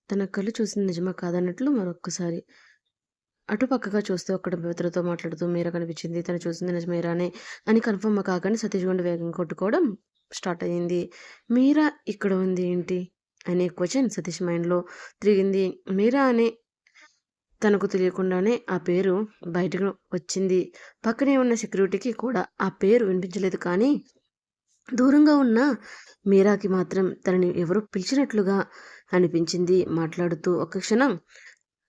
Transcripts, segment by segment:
తన కళ్ళు చూసింది నిజమా కాదన్నట్లు మరొక్కసారి అటుపక్కగా చూస్తూ అక్కడ పవిత్రతో మాట్లాడుతూ మీరా కనిపించింది. తను చూసింది నిజమేరానే అని కన్ఫర్మ్ కాగానే సతీష్ గుండె వేగంగా కొట్టుకోవడం స్టార్ట్ అయ్యింది. మీరా ఇక్కడ ఉంది ఏంటి అనే క్వశ్చన్ సతీష్ మైండ్‌లో తిరిగింది. మీరా అనే తనకు తెలియకుండానే ఆ పేరు బయటకు వచ్చింది. పక్కనే ఉన్న సెక్యూరిటీకి కూడా ఆ పేరు వినిపించలేదు. కానీ దూరంగా ఉన్న మీరాకి మాత్రం తనని ఎవరో పిలిచినట్లుగా అనిపించింది. మాట్లాడుతూ ఒక్క క్షణం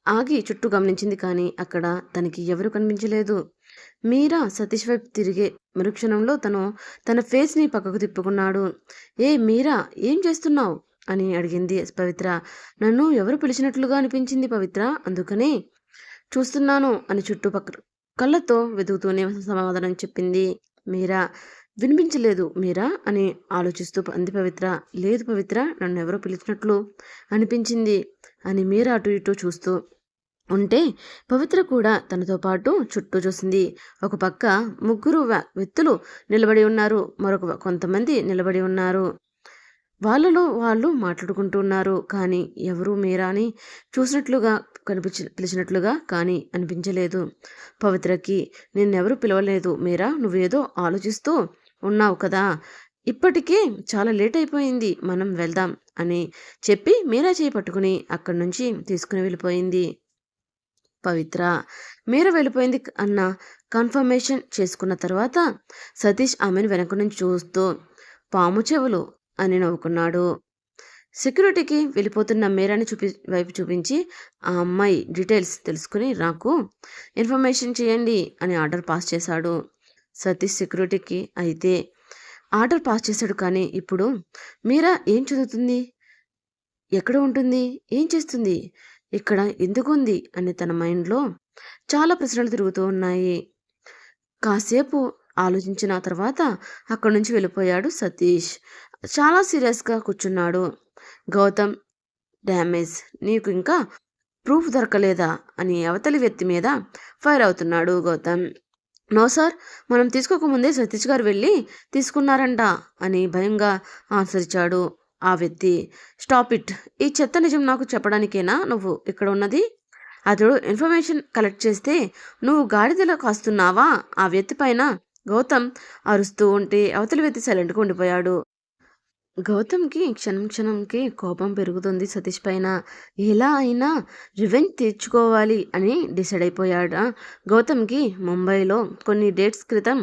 ఆగి చుట్టూ గమనించింది. కానీ అక్కడ తనకి ఎవరు కనిపించలేదు. మీరా సతీష్ వైపు తిరిగే మరుక్షణంలో తన ఫేస్‌ని పక్కకు తిప్పుకున్నాడు. ఏ మీరా ఏం చేస్తున్నావు అని అడిగింది పవిత్ర. నన్ను ఎవరు పిలిచినట్లుగా అనిపించింది పవిత్ర, అందుకనే చూస్తున్నాను అని చుట్టుపక్కల కళ్ళతో వెతుకుతూనే సమాధానం చెప్పింది మీరా. వినిపించలేదు మీరా అని ఆలోచిస్తూ అంది పవిత్ర. లేదు పవిత్ర, నన్ను ఎవరో పిలిచినట్లు అనిపించింది అని మీరా అటు ఇటు చూస్తూ ఉంటే పవిత్ర కూడా తనతో పాటు చుట్టూ చూసింది. ఒక పక్క ముగ్గురు వ్యక్తులు నిలబడి ఉన్నారు. మరొక కొంతమంది నిలబడి ఉన్నారు. వాళ్ళలో వాళ్ళు మాట్లాడుకుంటున్నారు. కానీ ఎవరు మీరాని చూసినట్లుగా పిలిచినట్లుగా కానీ అనిపించలేదు పవిత్రకి. నిన్నెవరూ పిలవలేదు మీరా, నువ్వేదో ఆలోచిస్తూ ఉన్నావు కదా, ఇప్పటికే చాలా లేట్ అయిపోయింది, మనం వెళ్దాం అని చెప్పి మీరా చేయి పట్టుకుని అక్కడి నుంచి తీసుకుని వెళ్ళిపోయింది పవిత్ర. మీరా వెళ్ళిపోయింది అన్న కన్ఫర్మేషన్ చేసుకున్న తర్వాత సతీష్ ఆమెను వెనక నుంచి చూస్తూ పాము చెవులు అని నవ్వుకున్నాడు. సెక్యూరిటీకి వెళ్ళిపోతున్న మీరాని వైపు చూపించి ఆ అమ్మాయి డీటెయిల్స్ తెలుసుకుని నాకు ఇన్ఫర్మేషన్ చేయండి అని ఆర్డర్ పాస్ చేశాడు సతీష్ సెక్యూరిటీకి. అయితే ఆర్డర్ పాస్ చేశాడు. కానీ ఇప్పుడు మీరా ఏం చదువుతుంది, ఎక్కడ ఉంటుంది, ఏం చేస్తుంది, ఇక్కడ ఎందుకు ఉంది అని తన మైండ్లో చాలా ప్రశ్నలు తిరుగుతూ ఉన్నాయి. కాసేపు ఆలోచించిన తర్వాత అక్కడి నుంచి వెళ్ళిపోయాడు సతీష్. చాలా సీరియస్గా కూర్చున్నాడు. గౌతమ్ డ్యామేజ్, నీకు ఇంకా ప్రూఫ్ దొరకలేదా అని అవతలి వ్యక్తి మీద ఫైర్ అవుతున్నాడు గౌతమ్. నో సార్, మనం తీసుకోకముందే సతీష్ గారు వెళ్ళి తీసుకున్నారంట అని భయంగా ఆన్సర్ ఇచ్చాడు ఆ వ్యక్తి. స్టాప్ ఇట్, ఈ చెత్త నిజం నాకు చెప్పడానికేనా నువ్వు ఇక్కడ ఉన్నది? అతడు ఇన్ఫర్మేషన్ కలెక్ట్ చేస్తే నువ్వు గాడిదలో కాస్తున్నావా ఆ వ్యక్తి పైన గౌతమ్ అరుస్తూ ఉంటే అవతలి వ్యక్తి సైలెంట్గా ఉండిపోయాడు. గౌతమ్కి క్షణం క్షణంకి కోపం పెరుగుతుంది సతీష్ పైన. ఎలా అయినా రివెంజ్ తీర్చుకోవాలి అని డిసైడ్ అయిపోయాడు గౌతమ్కి. ముంబైలో కొన్ని డేట్స్ క్రితం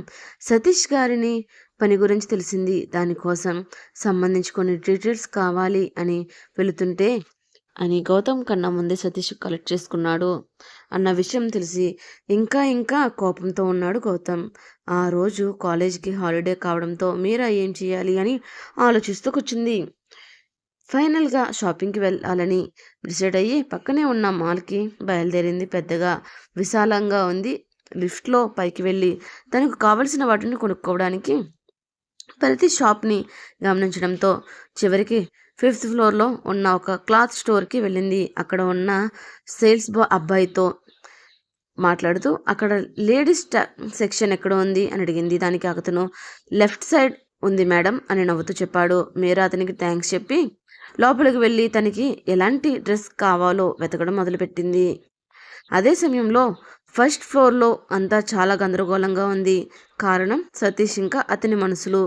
సతీష్ గారిని పని గురించి తెలిసింది. దానికోసం సంబంధించి కొన్ని డీటెయిల్స్ కావాలి అని వెళుతుంటే అని గౌతమ్ కన్నా ముందే సతీష్ కలెక్ట్ చేసుకున్నాడు అన్న విషయం తెలిసి ఇంకా ఇంకా కోపంతో ఉన్నాడు గౌతమ్. ఆ రోజు కాలేజీకి హాలిడే కావడంతో మీరా ఏం చేయాలి అని ఆలోచిస్తూ కూర్చుంది. ఫైనల్గా షాపింగ్కి వెళ్ళాలని డిసైడ్ అయ్యి పక్కనే ఉన్న మాల్కి బయలుదేరింది. పెద్దగా విశాలంగా ఉంది. లిఫ్ట్లో పైకి వెళ్ళి తనకు కావలసిన వాటిని కొనుక్కోవడానికి ప్రతి షాప్ని గమనించడంతో చివరికి 5th ఫ్లోర్లో ఉన్న ఒక క్లాత్ స్టోర్కి వెళ్ళింది. అక్కడ ఉన్న సేల్స్ అబ్బాయితో మాట్లాడుతూ అక్కడ లేడీస్ సెక్షన్ ఎక్కడ ఉంది అని అడిగింది. దానికి అతను లెఫ్ట్ సైడ్ ఉంది మేడం అని నవ్వుతూ చెప్పాడు. మీరా అతనికి థ్యాంక్స్ చెప్పి లోపలికి వెళ్ళి తనకి ఎలాంటి డ్రెస్ కావాలో వెతకడం మొదలుపెట్టింది. అదే సమయంలో 1st ఫ్లోర్లో అంతా చాలా గందరగోళంగా ఉంది. కారణం సతీష్ ఇంకా అతని మనుషులు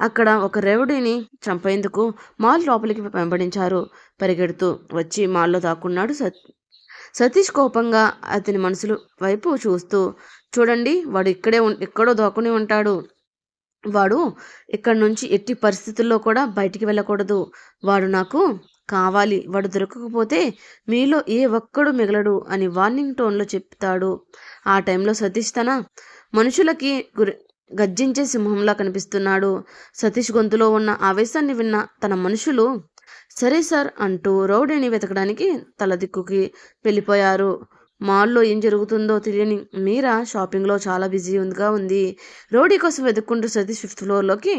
అక్కడ ఒక రౌడీని చంపేందుకు మాల్ లోపలికి వెంబడించారు. పరిగెడుతూ వచ్చి మాల్లో దాక్కున్నాడు సతీష్. కోపంగా అతని మనుషులు వైపు చూస్తూ, చూడండి, వాడు ఎక్కడో దాక్కుని ఉంటాడు. వాడు ఇక్కడి నుంచి ఎట్టి పరిస్థితుల్లో కూడా బయటికి వెళ్ళకూడదు. వాడు నాకు కావాలి. వాడు దొరకకపోతే మీలో ఏ ఒక్కడు మిగలడు అని వార్నింగ్ టోన్లో చెప్తాడు. ఆ టైంలో సతీష్ తన మనుషులకి గర్జించే సింహంలా కనిపిస్తున్నాడు. సతీష్ గొంతులో ఉన్న ఆవేశాన్ని విన్న తన మనుషులు సరే సార్ అంటూ రౌడీని వెతకడానికి తల దిక్కుకి వెళ్ళిపోయారు. మాల్లో ఏం జరుగుతుందో తెలియని మీరా షాపింగ్లో చాలా బిజీగా ఉంది. రౌడీ కోసం వెతుక్కుంటూ సతీష్ 5th ఫ్లోర్లోకి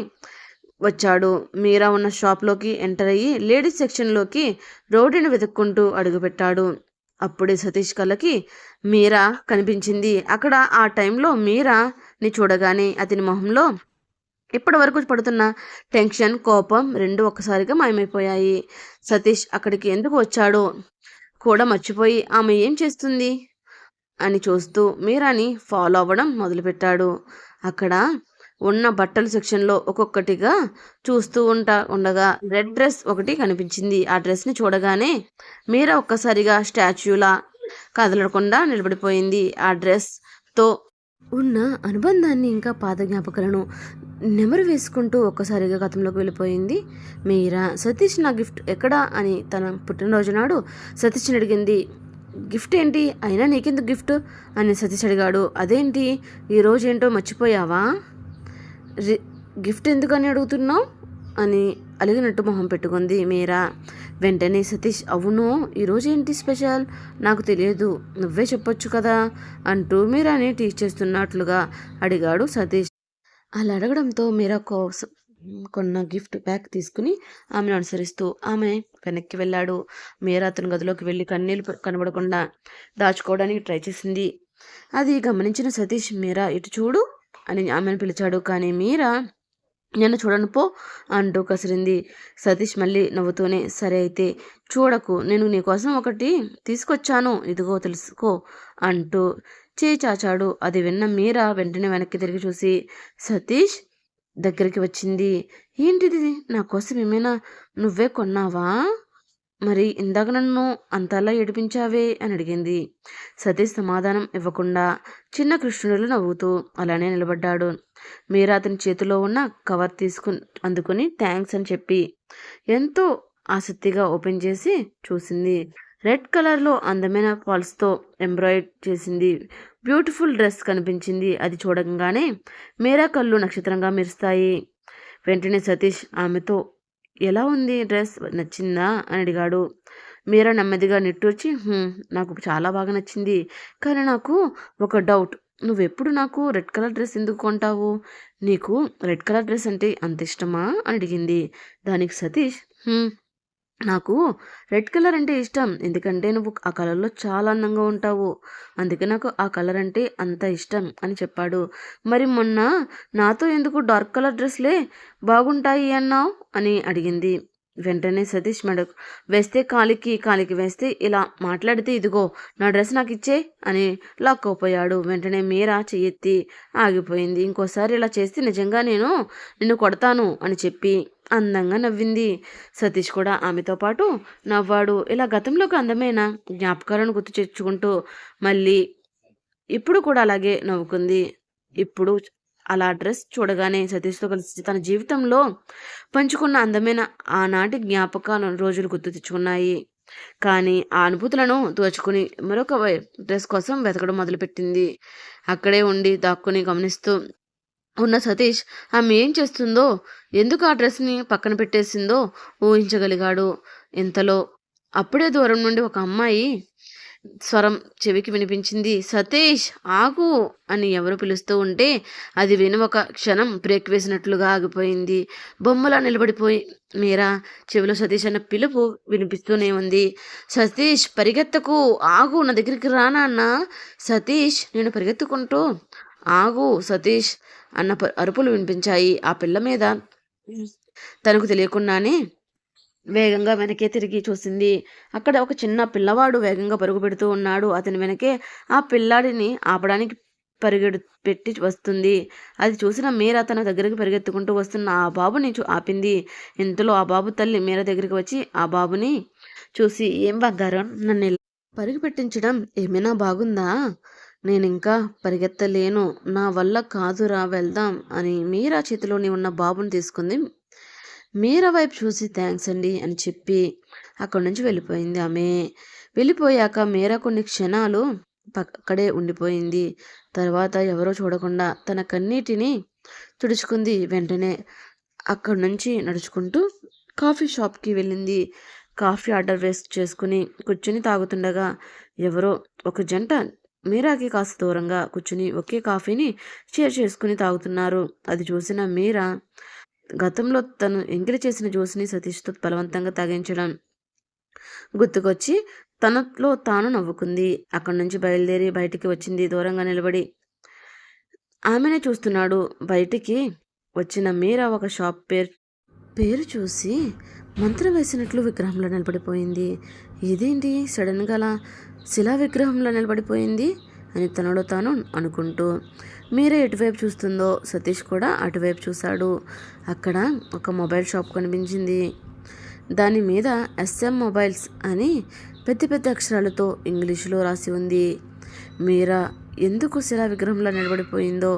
వచ్చాడు. మీరా ఉన్న షాప్లోకి ఎంటర్ అయ్యి లేడీస్ సెక్షన్లోకి రౌడీని వెతుక్కుంటూ అడుగుపెట్టాడు. అప్పుడే సతీష్ కళ్ళకి మీరా కనిపించింది. అక్కడ ఆ టైంలో మీరాని చూడగానే అతని మొహంలో ఇప్పటి వరకు పడుతున్న టెన్షన్, కోపం 2 ఒక్కసారిగా మాయమైపోయాయి. సతీష్ అక్కడికి ఎందుకు వచ్చాడో కూడా మర్చిపోయి ఆమె ఏం చేస్తుంది అని చూస్తూ మీరాని ఫాలో అవ్వడం మొదలుపెట్టాడు. అక్కడ ఉన్న బట్టల సెక్షన్‌లో ఒక్కొక్కటిగా చూస్తూ ఉండగా రెడ్ డ్రెస్ ఒకటి కనిపించింది. ఆ డ్రెస్‌ని చూడగానే మీరా ఒక్కసారిగా స్టాచ్యూలా కదలకుండా నిలబడిపోయింది. ఆ డ్రెస్‌తో ఉన్న అనుబంధాన్ని ఇంకా పాత జ్ఞాపకాలను నెమరు వేసుకుంటూ ఒక్కసారిగా గతంలోకి వెళ్ళిపోయింది మీరా. సతీష్ నా గిఫ్ట్ ఎక్కడా అని తన పుట్టినరోజు నాడు సతీష్ని అడిగింది. గిఫ్ట్ ఏంటి, అయినా నీకెందుకు గిఫ్ట్ అని సతీష్ అడిగాడు. అదేంటి ఈరోజు ఏంటో మర్చిపోయావా, గిఫ్ట్ ఎందుకని అడుగుతున్నావు అని అలిగినట్టు మొహం పెట్టుకుంది మీరా. వెంటనే సతీష్, అవును ఈరోజు ఏంటి స్పెషల్, నాకు తెలియదు, నువ్వే చెప్పొచ్చు కదా అంటూ మీరాని టీచ్ చేస్తున్నట్లుగా అడిగాడు సతీష్. అలా అడగడంతో మీరా కోసం కొన్న గిఫ్ట్ బ్యాగ్ తీసుకుని ఆమెను అనుసరిస్తూ ఆమె వెనక్కి వెళ్ళాడు. మీరా అతని గదిలోకి వెళ్ళి కన్నీళ్ళు కనబడకుండా దాచుకోవడానికి ట్రై చేసింది. అది గమనించిన సతీష్, మీరా ఇటు చూడు అని ఆమెను పిలిచాడు. కానీ మీరా నన్ను చూడను పో అంటూ కసిరింది. సతీష్ మళ్ళీ నవ్వుతూనే, సరే అయితే చూడకు, నేను నీకోసం ఒకటి తీసుకొచ్చాను, ఇదిగో తెలుసుకో అంటూ చేయి చాచాడు. అది విన్న మీరా వెంటనే వెనక్కి తిరిగి చూసి సతీష్ దగ్గరికి వచ్చింది. ఏంటిది, నా కోసం ఏమైనా నువ్వే కొన్నావా, మరి ఇందాక నన్ను అంతలా ఏడిపించావే అని అడిగింది. సతీష్ సమాధానం ఇవ్వకుండా చిన్న కృష్ణుడిలో నవ్వుతూ అలానే నిలబడ్డాడు. మీరా అతని చేతిలో ఉన్న కవర్ అందుకుని థ్యాంక్స్ అని చెప్పి ఎంతో ఆసక్తిగా ఓపెన్ చేసి చూసింది. రెడ్ కలర్లో అందమైన పాల్స్తో ఎంబ్రాయిడ్ చేసింది బ్యూటిఫుల్ డ్రెస్ కనిపించింది. అది చూడగానే మీరా కళ్ళు నక్షత్రంగా మెరుస్తాయి. వెంటనే సతీష్ ఆమెతో, ఎలా ఉంది డ్రెస్, నచ్చిందా అని అడిగాడు. మీరా నెమ్మదిగా నిట్టూర్చి, నాకు చాలా బాగా నచ్చింది, కానీ నాకు ఒక డౌట్, నువ్వెప్పుడు నాకు రెడ్ కలర్ డ్రెస్ ఎందుకు కొంటావు, నీకు రెడ్ కలర్ డ్రెస్ అంటే అంత ఇష్టమా అని అడిగింది. దానికి సతీష్, నాకు రెడ్ కలర్ అంటే ఇష్టం, ఎందుకంటే నువ్వు ఆ కలర్లో చాలా అందంగా ఉంటావు, అందుకే నాకు ఆ కలర్ అంటే అంత ఇష్టం అని చెప్పాడు. మరి మొన్న నాతో ఎందుకు డార్క్ కలర్ డ్రెస్లే బాగుంటాయి అన్నావు అని అడిగింది. వెంటనే సతీష్ మెడకు వేస్తే కాలికి వేస్తే ఇలా మాట్లాడితే ఇదిగో నా డ్రెస్ నాకు ఇచ్చే అని లాక్కోపోయాడు. వెంటనే మీరా చెయ్యెత్తి ఆగిపోయింది. ఇంకోసారి ఇలా చేస్తే నిజంగా నిన్ను కొడతాను అని చెప్పి అందంగా నవ్వింది. సతీష్ కూడా ఆమెతో పాటు నవ్వాడు. ఇలా గతంలోకి అందమైన జ్ఞాపకాలను గుర్తు తెచ్చుకుంటూ మళ్ళీ ఇప్పుడు కూడా అలాగే నవ్వుకుంది. ఇప్పుడు అలా డ్రెస్ చూడగానే సతీష్తో కలిసి తన జీవితంలో పంచుకున్న అందమైన ఆనాటి జ్ఞాపకాల రోజులు గుర్తు తెచ్చుకున్నాయి. కానీ ఆ అనుభూతులను దోచుకుని మరొక డ్రెస్ కోసం వెతకడం మొదలుపెట్టింది. అక్కడే ఉండి దాక్కుని గమనిస్తూ ఉన్న సతీష్ ఆమె ఏం చేస్తుందో, ఎందుకు ఆ డ్రెస్ని పక్కన పెట్టేసిందో ఊహించగలిగాడు. ఇంతలో అప్పుడే దూరం నుండి ఒక అమ్మాయి స్వరం చెవికి వినిపించింది. సతీష్ ఆగు అని ఎవరు పిలుస్తూ ఉంటే అది విని ఒక క్షణం బ్రేక్ వేసినట్లుగా ఆగిపోయింది. బొమ్మలా నిలబడిపోయి మీరా చెవిలో సతీష్ అన్న పిలుపు వినిపిస్తూనే ఉంది. సతీష్ పరిగెత్తకు, ఆగు, నా దగ్గరికి రానా అన్న సతీష్, నేను పరిగెత్తుకుంటూ ఆగు సతీష్ అన్న అరుపులు వినిపించాయి. ఆ పిల్ల మీద తనకు తెలియకుండానే వేగంగా వెనకే తిరిగి చూసింది. అక్కడ ఒక చిన్న పిల్లవాడు వేగంగా పరుగు పెడుతూ ఉన్నాడు. అతని వెనకే ఆ పిల్లాడిని ఆపడానికి పెట్టి వస్తుంది. అది చూసిన మీరా తన దగ్గరికి పరిగెత్తుకుంటూ వస్తున్న ఆ బాబుని ఆపింది. ఇంతలో ఆ బాబు తల్లి మీరా దగ్గరికి వచ్చి ఆ బాబుని చూసి, ఏం బంగారం, నన్ను పరుగు పెట్టించడం ఏమైనా బాగుందా, నేనింకా పరిగెత్తలేను, నా వల్ల కాదురా, వెళ్దాం అని మీరా చేతిలోని ఉన్న బాబుని తీసుకుంది. మీరా వైపు చూసి థ్యాంక్స్ అండి అని చెప్పి అక్కడి నుంచి వెళ్ళిపోయింది. ఆమె వెళ్ళిపోయాక మీరా కొన్ని క్షణాలు అక్కడే ఉండిపోయింది. తర్వాత ఎవరో చూడకుండా తన కన్నీటిని తుడుచుకుంది. వెంటనే అక్కడి నుంచి నడుచుకుంటూ కాఫీ షాప్కి వెళ్ళింది. కాఫీ ఆర్డర్ చేసుకుని కూర్చుని తాగుతుండగా ఎవరో ఒక జంట మీరాకి కాస్త దూరంగా కూర్చుని ఒకే కాఫీని షేర్ చేసుకుని తాగుతున్నారు. అది చూసిన మీరా గతంలో తను ఎంగిలి చేసిన జ్యూస్ని సతీష్తో బలవంతంగా తాగించడం గుర్తుకొచ్చి తనలో తాను నవ్వుకుంది. అక్కడి నుంచి బయలుదేరి బయటికి వచ్చింది. దూరంగా నిలబడి ఆమెనే చూస్తున్నాడు. బయటికి వచ్చిన మీరా ఒక షాప్ పేరు చూసి మంత్రం వేసినట్లు విగ్రహంలో నిలబడిపోయింది. ఇదేంటి సడన్గా అలా శిలా విగ్రహంలో నిలబడిపోయింది అని తనలో తాను అనుకుంటూ మీరా ఎటువైపు చూస్తుందో సతీష్ కూడా అటువైపు చూశాడు. అక్కడ ఒక మొబైల్ షాప్ కనిపించింది. దాని మీద SM మొబైల్స్ అని పెద్ద పెద్ద అక్షరాలతో ఇంగ్లీషులో రాసి ఉంది. మీరా ఎందుకు శిలా విగ్రహంలో నిలబడిపోయిందో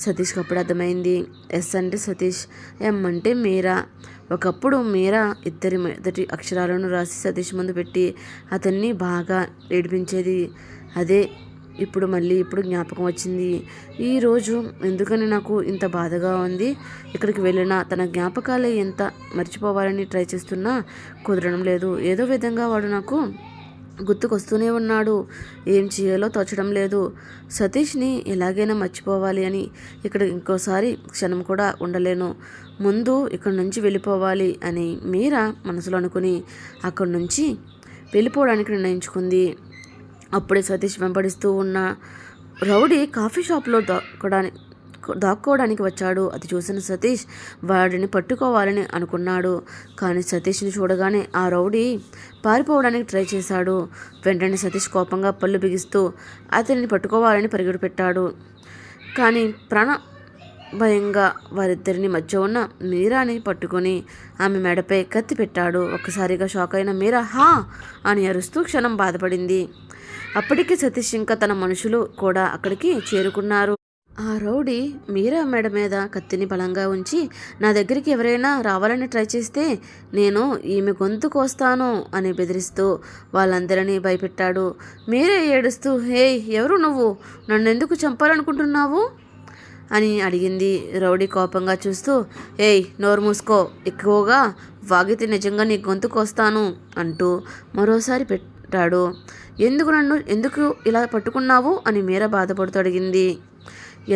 సతీష్కి అప్పుడు అర్థమైంది. S అంటే సతీష్, M అంటే మీరా. ఒకప్పుడు మీరా ఇద్దరి మొదటి అక్షరాలను రాసి సతీష్ ముందు పెట్టి అతన్ని బాగా ఏడిపించేది. అదే ఇప్పుడు జ్ఞాపకం వచ్చింది. ఈరోజు ఎందుకని నాకు ఇంత బాధగా ఉంది. ఇక్కడికి వెళ్ళినా తన జ్ఞాపకాలే ఎంత మర్చిపోవాలని ట్రై చేస్తున్నా కుదరడం లేదు. ఏదో విధంగా వాడు నాకు గుర్తుకొస్తూనే ఉన్నాడు. ఏం చేయాలో తోచడం లేదు. సతీష్ని ఎలాగైనా మర్చిపోవాలి అని ఇక్కడ ఇంకోసారి క్షణం కూడా ఉండలేను. ముందు ఇక్కడి నుంచి వెళ్ళిపోవాలి అని మీరా మనసులో అనుకుని అక్కడి నుంచి వెళ్ళిపోవడానికి నిర్ణయించుకుంది. అప్పుడే సతీష్ వెంబడిస్తూ ఉన్న రౌడీ కాఫీ షాప్లో దాక్కోవడానికి వచ్చాడు. అది చూసిన సతీష్ వాడిని పట్టుకోవాలని అనుకున్నాడు. కానీ సతీష్ని చూడగానే ఆ రౌడీ పారిపోవడానికి ట్రై చేశాడు. వెంటనే సతీష్ కోపంగా పళ్ళు బిగిస్తూ అతనిని పట్టుకోవాలని పరిగెడు పెట్టాడు. కానీ భయంగా వారిద్దరిని మధ్య ఉన్న మీరాని పట్టుకొని ఆమె మెడపై కత్తి పెట్టాడు. ఒక్కసారిగా షాక్ అయిన మీరా హా అని అరుస్తూ క్షణం బాధపడింది. అప్పటికే సతీష్ ఇంకా తన మనుషులు కూడా అక్కడికి చేరుకున్నారు. ఆ రౌడీ మీరా మెడ మీద కత్తిని బలంగా ఉంచి నా దగ్గరికి ఎవరైనా రావాలని ట్రై చేస్తే నేను ఈమె గొంతు కోస్తాను అని బెదిరిస్తూ వాళ్ళందరినీ భయపెట్టాడు. మీరే ఏడుస్తూ హే ఎవరు నువ్వు, నన్నెందుకు చంపాలనుకుంటున్నావు అని అడిగింది. రౌడీ కోపంగా చూస్తూ ఏయ్ నోరు మూసుకో, ఎక్కువగా వాగితే నిజంగా నీ గొంతు కోస్తాను అంటూ మరోసారి పెట్టాడు. ఎందుకు ఇలా పట్టుకున్నావు అని మీరా బాధపడుతూ అడిగింది.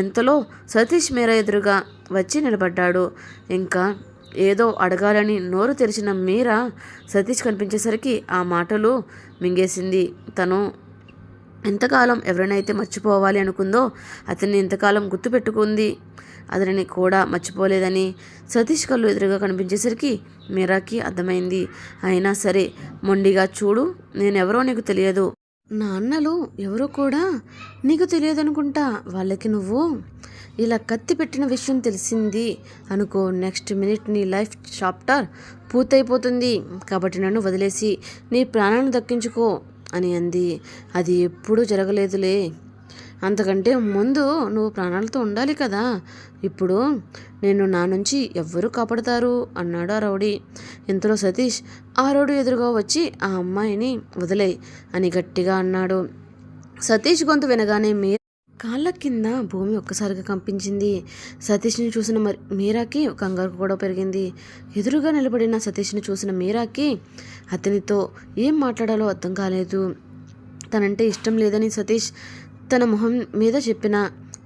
ఎంతలో సతీష్ మీరా ఎదురుగా వచ్చి నిలబడ్డాడు. ఇంకా ఏదో అడగాలని నోరు తెరిచిన మీరా సతీష్ కనిపించేసరికి ఆ మాటలు మింగేసింది. తను ఎంతకాలం ఎవరినైతే మర్చిపోవాలి అనుకుందో అతన్ని ఎంతకాలం గుర్తుపెట్టుకుంది, అతనిని కూడా మర్చిపోలేదని సతీష్ కళ్ళు ఎదురుగా కనిపించేసరికి మీరాకి అర్థమైంది. అయినా సరే మొండిగా చూడు, నేనెవరో నీకు తెలియదు, నా అన్నలు ఎవరో కూడా నీకు తెలియదనుకుంటా, వాళ్ళకి నువ్వు ఇలా కత్తి పెట్టిన విషయం తెలిసింది అనుకో, నెక్స్ట్ మినిట్ నీ లైఫ్ చాప్టర్ పూర్తయిపోతుంది. కాబట్టి నన్ను వదిలేసి నీ ప్రాణాన్ని దక్కించుకో అని అంది. అది ఎప్పుడూ జరగలేదులే, అంతకంటే ముందు నువ్వు ప్రాణాలతో ఉండాలి కదా, ఇప్పుడు నేను నా నుంచి ఎవ్వరూ కాపాడతారు అన్నాడు ఆ రౌడీ. ఇంతలో సతీష్ ఆ రౌడీ ఎదురుగా వచ్చి ఆ అమ్మాయిని వదిలేయ్ అని గట్టిగా అన్నాడు. సతీష్ గొంతు వినగానే కాళ్ళ కింద భూమి ఒక్కసారిగా కంపించింది. సతీష్ని చూసిన మీరాకి కంగారు కూడా పెరిగింది. ఎదురుగా నిలబడిన సతీష్ని చూసిన మీరాకి అతనితో ఏం మాట్లాడాలో అర్థం కాలేదు. తనంటే ఇష్టం లేదని సతీష్ తన మొహం మీద చెప్పిన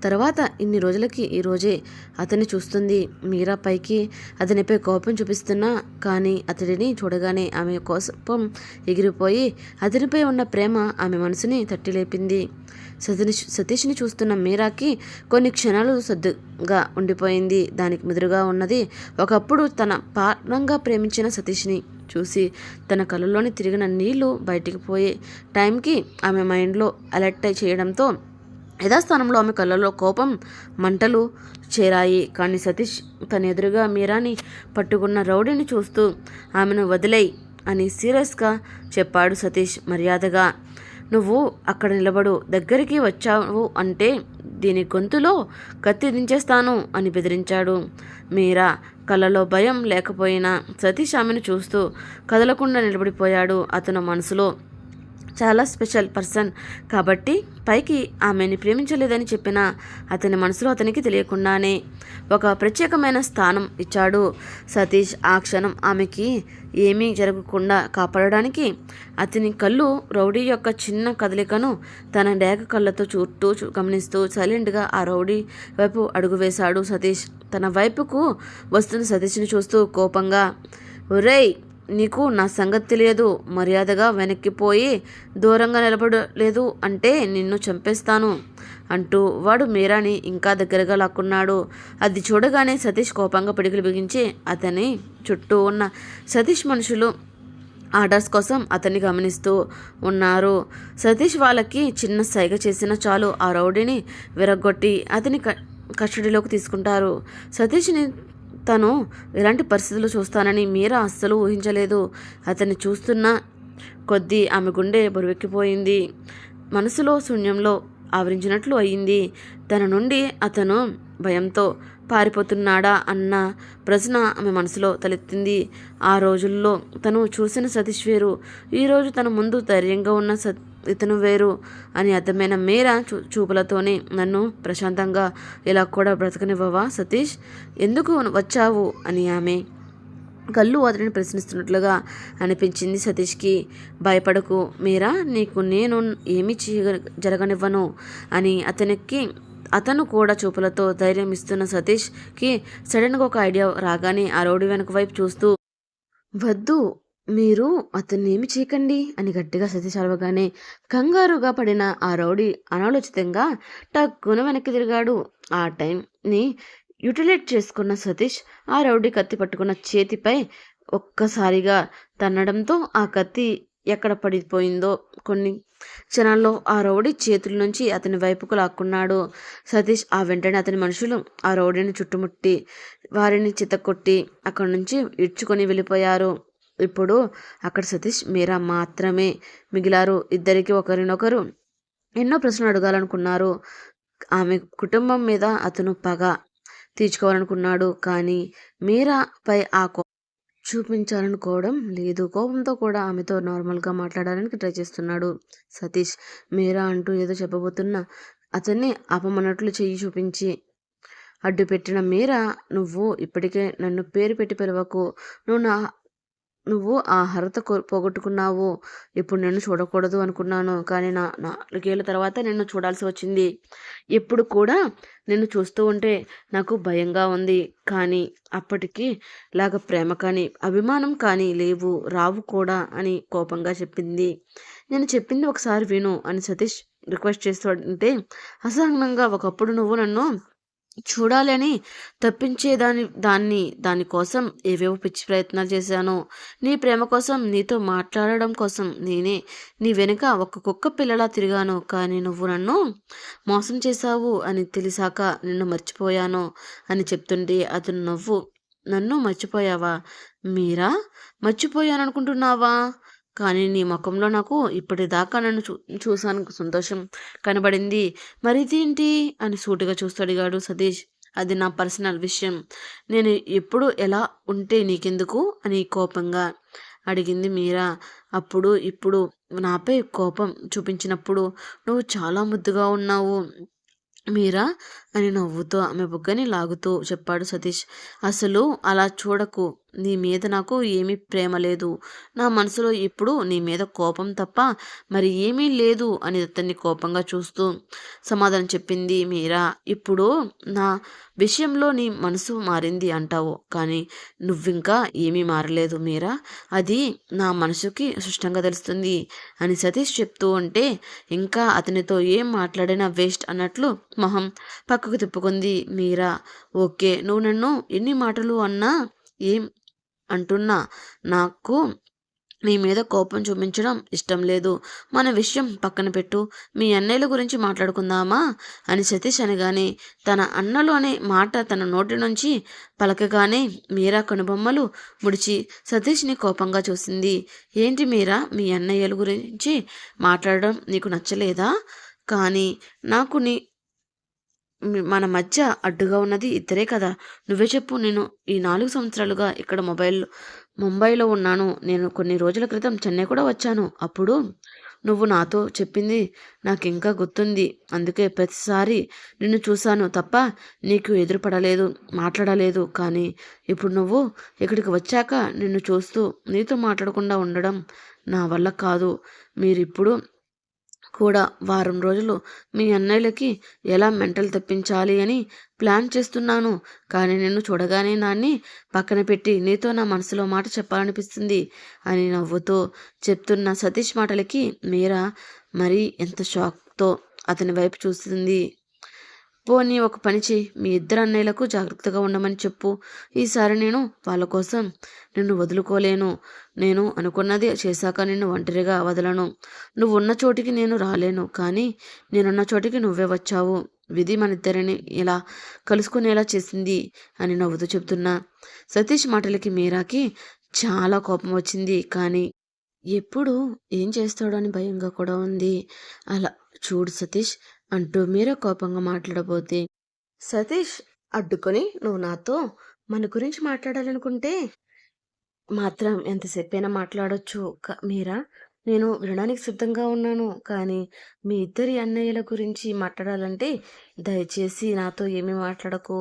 తర్వాత ఇన్ని రోజులకి ఈరోజే అతన్ని చూస్తుంది. మీరా పైకి అతనిపై కోపం చూపిస్తున్నా కానీ అతడిని చూడగానే ఆమె కోపం ఎగిరిపోయి అతనిపై ఉన్న ప్రేమ ఆమె మనసుని తట్టిలేపింది. సతీష్ని చూస్తున్న మీరాకి కొన్ని క్షణాలు సద్దుగా ఉండిపోయింది. దానికి మెదురుగా ఉన్నది ఒకప్పుడు తన ప్రాణంగా ప్రేమించిన సతీష్ని చూసి తన కళ్ళలోని తిరిగిన నీళ్లు బయటికి పోయే టైంకి ఆమె మైండ్లో అలర్ట్ చేయడంతో యథాస్థానంలో ఆమె కళ్ళలో కోపం మంటలు చేరాయి. కానీ సతీష్ తన ఎదురుగా మీరాని పట్టుకున్న రౌడీని చూస్తూ ఆమెను వదిలేయ్ అని సీరియస్గా చెప్పాడు సతీష్ మర్యాదగా. నువ్వు అక్కడ నిలబడు, దగ్గరికి వచ్చావు అంటే దీని గొంతులో కత్తి దించేస్తాను అని బెదిరించాడు. మీరా కళ్ళలో భయం లేకపోయినా సతీష్ ఆమెను చూస్తూ కదలకుండా నిలబడిపోయాడు. అతను మనసులో చాలా స్పెషల్ పర్సన్ కాబట్టి పైకి ఆమెని ప్రేమించలేదని చెప్పినా అతని మనసులో అతనికి తెలియకుండానే ఒక ప్రత్యేకమైన స్థానం ఇచ్చాడు సతీష్. ఆ క్షణం ఆమెకి ఏమీ జరగకుండా కాపాడడానికి అతని కళ్ళు రౌడీ యొక్క చిన్న కదలికను తన డేగ కళ్ళతో చుట్టూ గమనిస్తూ సైలెంట్గా ఆ రౌడీ వైపు అడుగు వేశాడు సతీష్. తన వైపుకు వస్తున్న సతీష్ని చూస్తూ కోపంగా ఒరేయ్ నీకు నా సంగతి తెలియదు, మర్యాదగా వెనక్కిపోయి దూరంగా నిలబడలేదు అంటే నిన్ను చంపేస్తాను అంటూ వాడు మీరాని ఇంకా దగ్గరగా లాక్కున్నాడు. అది చూడగానే సతీష్ కోపంగా పిడికిలు బిగించి అతని చుట్టూ ఉన్న సతీష్ మనుషులు ఆర్డర్స్ కోసం అతన్ని గమనిస్తూ ఉన్నారు. సతీష్ వాళ్ళకి చిన్న సైగ చేసినా చాలు ఆ రౌడీని విరగ్గొట్టి అతని కస్టడీలోకి తీసుకుంటారు. సతీష్ని తను ఎలాంటి పరిస్థితులు చూస్తానని మీరా అస్సలు ఊహించలేదు. అతన్ని చూస్తున్న కొద్దీ ఆమె గుండె బరువెక్కిపోయింది. మనసులో శూన్యంలో ఆవరించినట్లు అయింది. తన నుండి అతను భయంతో పారిపోతున్నాడా అన్న ప్రశ్న ఆమె మనసులో తలెత్తింది. ఆ రోజుల్లో తను చూసిన సతీష్ వేరు, ఈరోజు తన ముందు ధైర్యంగా ఉన్న ఇతను వేరు అని అర్థమైన మీరా చూపులతోనే నన్ను ప్రశాంతంగా ఇలా కూడా బ్రతకనివ్వవా సతీష్, ఎందుకు వచ్చావు అని ఆమె కళ్ళు అతడిని ప్రశ్నిస్తున్నట్లుగా అనిపించింది సతీష్కి. భయపడకు మీరా, నీకు నేను ఏమీ జరగనివ్వను అని అతను కూడా చూపులతో ధైర్యం ఇస్తున్న సతీష్కి సడన్గా ఒక ఐడియా రాగానే ఆ రౌడీ వెనక వైపు చూస్తూ, వద్దు, మీరు అతన్ని ఏమి చేయకండి అని గట్టిగా సతీష్ అరవగానే కంగారుగా పడిన ఆ రౌడీ అనాలోచితంగా టక్కున వెనక్కి తిరిగాడు. ఆ టైంని యూటిలైజ్ చేసుకున్న సతీష్ ఆ రౌడీ కత్తి పట్టుకున్న చేతిపై ఒక్కసారిగా తన్నడంతో ఆ కత్తి ఎక్కడ పడిపోయిందో కొన్ని క్షణాల్లో ఆ రౌడీ చేతుల నుంచి అతని వైపుకు లాక్కున్నాడు. సతీష్ ఆ వెంటనే అతని మనుషులు ఆ రౌడీని చుట్టుముట్టి వారిని చితకొట్టి అక్కడి నుంచి ఇడ్చుకొని వెళ్ళిపోయారు. ఇప్పుడు అక్కడ సతీష్ మీరా మాత్రమే మిగిలారు. ఇద్దరికి ఒకరినొకరు ఎన్నో ప్రశ్నలు అడగాలనుకున్నారు. ఆమె కుటుంబం మీద అతను పగ తీర్చుకోవాలనుకున్నాడు, కానీ మీరాపై ఆ చూపించాలనుకోవడం లేదు. కోపంతో కూడా ఆమెతో నార్మల్గా మాట్లాడడానికి ట్రై చేస్తున్నాడు సతీష్. మీరా అంటూ ఏదో చెప్పబోతున్నా అతన్ని ఆపమన్నట్లు చెయ్యి చూపించి అడ్డుపెట్టిన మీరా, నువ్వు ఇప్పటికే నన్ను పేరు పెట్టి పిలవకు, నువ్వు ఆ అర్హత పోగొట్టుకున్నావు. ఇప్పుడు నిన్ను చూడకూడదు అనుకున్నాను, కానీ 4 ఏళ్ళ తర్వాత నిన్ను చూడాల్సి వచ్చింది. ఎప్పుడు కూడా నిన్ను చూస్తూ ఉంటే నాకు భయంగా ఉంది, కానీ అప్పటికి లాగా ప్రేమ కానీ అభిమానం కానీ రావు కూడా అని కోపంగా చెప్పింది. నేను చెప్పింది ఒకసారి విను అని సతీష్ రిక్వెస్ట్ చేస్తుంటే అసహనంగా, ఒకప్పుడు నువ్వు నన్ను చూడాలని దానికోసం ఏవేవో పిచ్చి ప్రయత్నాలు చేశాను. నీ ప్రేమ కోసం, నీతో మాట్లాడడం కోసం నీ వెనుక ఒక కుక్క పిల్లలా తిరిగాను, కానీ నువ్వు నన్ను మోసం చేశావు అని తెలిసాక నిన్ను మర్చిపోయాను అని చెప్తుంటే అతను నన్ను మర్చిపోయావా మీరా, మర్చిపోయాననుకుంటున్నావా, కానీ నీ ముఖంలో నాకు ఇప్పటిదాకా నన్ను చూసాను సంతోషం కనబడింది, మరి ఇదేంటి అని సూటిగా చూస్తూ అడిగాడు సతీష్. అది నా పర్సనల్ విషయం, నేను ఎప్పుడు ఎలా ఉంటే నీకెందుకు అని కోపంగా అడిగింది మీరా. ఇప్పుడు నాపై కోపం చూపించినప్పుడు నువ్వు చాలా ముద్దుగా ఉన్నావు మీరా అని నవ్వుతూ ఆమె బుగ్గని లాగుతూ చెప్పాడు సతీష్. అసలు అలా చూడకు, నీ మీద నాకు ఏమీ ప్రేమ లేదు, నా మనసులో ఇప్పుడు నీ మీద కోపం తప్ప మరి ఏమీ లేదు అని అతన్ని కోపంగా చూస్తూ సమాధానం చెప్పింది మీరా. ఇప్పుడు నా విషయంలో నీ మనసు మారింది అంటావు, కానీ నువ్వింకా ఏమీ మారలేదు మీరా, అది నా మనసుకి స్పష్టంగా తెలుస్తుంది అని సతీష్ చెప్తూ ఉంటే ఇంకా అతనితో ఏం మాట్లాడినా వేస్ట్ అన్నట్లు మొహం పక్కకు తిప్పుకుంది మీరా. ఓకే, నువ్వు నన్ను ఎన్ని మాటలు అన్నా ఏం అంటున్నా నాకు నీ మీద కోపం చూపించడం ఇష్టం లేదు, మన విషయం పక్కన పెట్టు, మీ అన్నయ్యల గురించి మాట్లాడుకుందామా అని సతీష్ అనగానే తన అన్నలు అనే మాట తన నోటి నుంచి పలకగానే మీరా కనుబొమ్మలు ముడిచి సతీష్ని కోపంగా చూసింది. ఏంటి మీరా, మీ అన్నయ్యల గురించి మాట్లాడడం నీకు నచ్చలేదా, కానీ నాకు మన మధ్య అడ్డుగా ఉన్నది ఇద్దరే కదా, నువ్వే చెప్పు. నేను ఈ 4 సంవత్సరాలుగా ఇక్కడ ముంబైలో ఉన్నాను, నేను కొన్ని రోజుల క్రితం చెన్నై కూడా వచ్చాను, అప్పుడు నువ్వు నాతో చెప్పింది నాకు ఇంకా గుర్తుంది, అందుకే ప్రతిసారి నిన్ను చూశాను తప్ప నీకు ఎదురుపడలేదు, మాట్లాడలేదు, కానీ ఇప్పుడు నువ్వు ఇక్కడికి వచ్చాక నిన్ను చూస్తూ నీతో మాట్లాడకుండా ఉండడం నా వల్ల కాదు, మీరిప్పుడు కూడా వారం రోజులు మీ అన్నయ్యలకి ఎలా మెంటల్ తెప్పించాలి అని ప్లాన్ చేస్తున్నాను, కానీ నిన్ను చూడగానే నాన్ని పక్కన పెట్టి నీతో నా మనసులో మాట చెప్పాలనిపిస్తుంది అని నవ్వుతూ చెప్తున్న సతీష్ మాటలకి మీరా మరీ ఎంత షాక్తో అతని వైపు చూస్తుంది. పోనీ ఒక పని చెయ్యి, మీ ఇద్దరు అన్నయ్యలకు జాగ్రత్తగా ఉండమని చెప్పు. ఈసారి నేను వాళ్ళ కోసం నిన్ను వదులుకోలేను. నేను అనుకున్నది చేశాక నిన్ను ఒంటరిగా వదలను. నువ్వున్న చోటికి నేను రాలేను, కానీ నేనున్న చోటికి నువ్వే వచ్చావు. విధి మనిద్దరిని ఇలా కలుసుకునేలా చేసింది అని నవ్వుతూ చెప్తున్నా. సతీష్ మాటలకి మీరాకి చాలా కోపం వచ్చింది. కానీ ఎప్పుడు ఏం చేస్తాడో అని భయంగా కూడా ఉంది. అలా చూడు సతీష్ అంటూ మీరా కోపంగా మాట్లాడబోతే సతీష్ అడ్డుకొని, నువ్వు నాతో మన గురించి మాట్లాడాలనుకుంటే మాత్రం ఎంతసేపైనా మాట్లాడొచ్చు. మీరా, నేను వినడానికి సిద్ధంగా ఉన్నాను. కానీ మీ ఇద్దరి అన్నయ్యల గురించి మాట్లాడాలంటే దయచేసి నాతో ఏమీ మాట్లాడకు.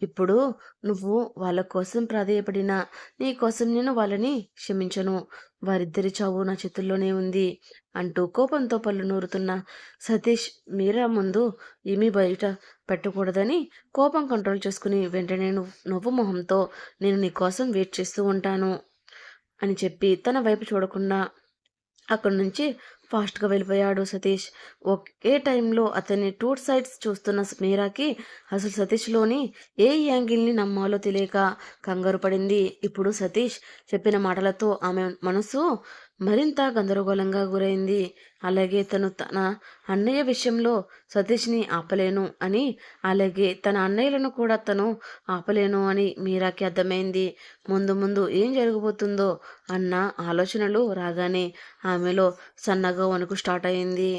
ఇప్పుడు నువ్వు వాళ్ళ కోసం ప్రాధేయపడినా నీ కోసం నేను వాళ్ళని క్షమించను. వారిద్దరి చావు నా చేతుల్లోనే ఉంది అంటూ కోపంతో పళ్ళు నూరుతున్న సతీష్ మీరా ముందు ఏమీ బయట పెట్టకూడదని కోపం కంట్రోల్ చేసుకుని వెంటనే నువ్వు మొహంతో నేను నీ కోసం వెయిట్ చేస్తూ ఉంటాను అని చెప్పి తన వైపు చూడకుండా అక్కడి నుంచి ఫాస్ట్‌గా వెళ్ళిపోయాడు సతీష్. ఒకే టైంలో అతన్ని టూ సైడ్స్ చూస్తున్న మీరాకి అసలు సతీష్‌లోని ఏ యాంగిల్‌ని నమ్మాలో తెలియక కంగారు పడింది. ఇప్పుడు సతీష్ చెప్పిన మాటలతో ఆమె మనసు మరింత గందరగోళంగా గురైంది. అలాగే తను తన అన్నయ్య విషయంలో సతీష్‌ని ఆపలేను అని, అలాగే తన అన్నయ్యలను కూడా తను ఆపలేను అని మీరాకి అర్థమైంది. ముందు ముందు ఏం జరగబోతుందో అన్న ఆలోచనలు రాగానే ఆమెలో సన్నగా వణుకు స్టార్ట్ అయింది.